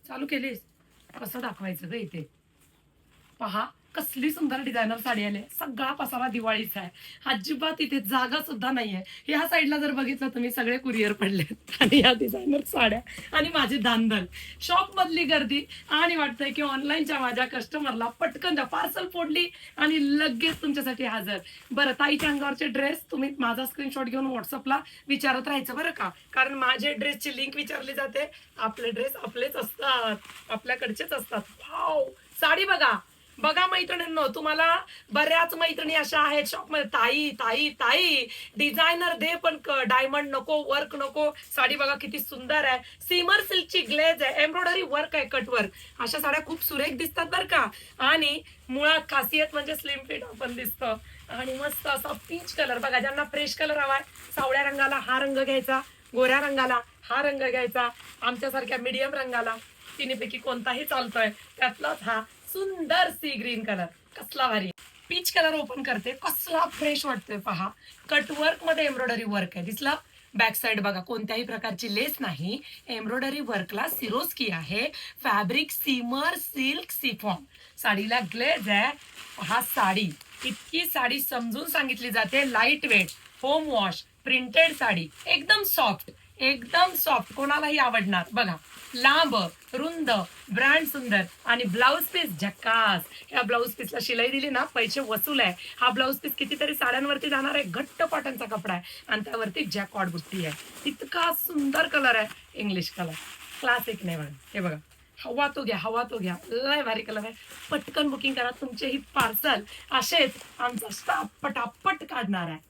चालू केलीस? कसं दाखवायचं ग इथे? पहा कसली सुंदर डिझायनर साडी आली आहे. सगळा पसारा दिवाळीचा आहे. अजिबात इथे जागा सुद्धा नाहीये. ह्या साईडला जर बघितलं तुम्ही सगळे कुरिअर पडलेत आणि या डिझायनर साड्या आणि माझी धांदल. शॉप मधली गर्दी आणि वाटतंय की ऑनलाईनच्या माझ्या कस्टमरला पटकन पार्सल फोडली आणि लगेच तुमच्यासाठी हजर. बरं, ताईच्या अंगावरचे ड्रेस तुम्ही माझा स्क्रीनशॉट घेऊन व्हॉट्सअपला विचारत राहायचं बरं का, कारण माझे ड्रेसची लिंक विचारली जाते. आपले ड्रेस आपलेच असतात, आपल्याकडचेच असतात. वाव, साडी बघा बघा मैत्रिणींनो, तुम्हाला बऱ्याच मैत्रिणी अशा आहेत शॉपमध्ये, ताई ताई ताई डिझायनर दे पण डायमंड नको, वर्क नको. साडी बघा किती सुंदर आहे, सीमर सिल्कची ग्लेज आहे, एम्ब्रॉयडरी वर्क आहे, कट वर्क. अशा साड्या खूप सुरेख दिसतात बरं का. आणि मुळात खासियत म्हणजे स्लिम फिट आपण दिसतं. आणि मस्त असा पीच कलर बघा, ज्यांना फ्रेश कलर हवाय, सावळ्या रंगाला हा रंग घ्यायचा, गोऱ्या रंगाला हा रंग घ्यायचा, आमच्यासारख्या मीडियम रंगाला तिन्हीपैकी कोणताही चालतोय. त्यातलाच हा सुंदर सी ग्रीन कलर कसला भारी. पीच कलर ओपन करते, कसला फ्रेश वाटतोय पहा. कटवर्क मध्ये एम्ब्रॉयडरी वर्क आहे, दिसला. बॅक साइड बघा, कोणत्याही प्रकारची लेस नाही, एम्ब्रॉयडरी वर्कला सिरोस्की आहे. फॅब्रिक सीमर सिल्क सिफॉन. साडीला ग्लेज आहे. हा साडी इतकी साडी समजून सांगितली जाते. Light weight, home wash, printed sari, एकदम सॉफ्ट, एकदम सॉफ्ट, कोणालाही आवडणार. बघा, लांब, रुंद, ब्रँड सुंदर आणि ब्लाउज पीस झकास. या ब्लाउज पीसला शिलाई दिली ना, पैसे वसूल आहे. हा ब्लाउज पीस कितीतरी साड्यांवरती जाणार आहे. घट्ट कॉटनचा कपडा आहे आणि त्यावरती जॅकॉट बुट्टी आहे. इतका सुंदर कलर आहे, इंग्लिश कलर, क्लासिक नाही म्हणून. हे बघा, हवा तो घ्या, हवा तो घ्या, लय भारी कलर आहे. पटकन बुकिंग करा, तुमचे ही पार्सल असेच आमचा स्टाफ पटापट काढणार आहे.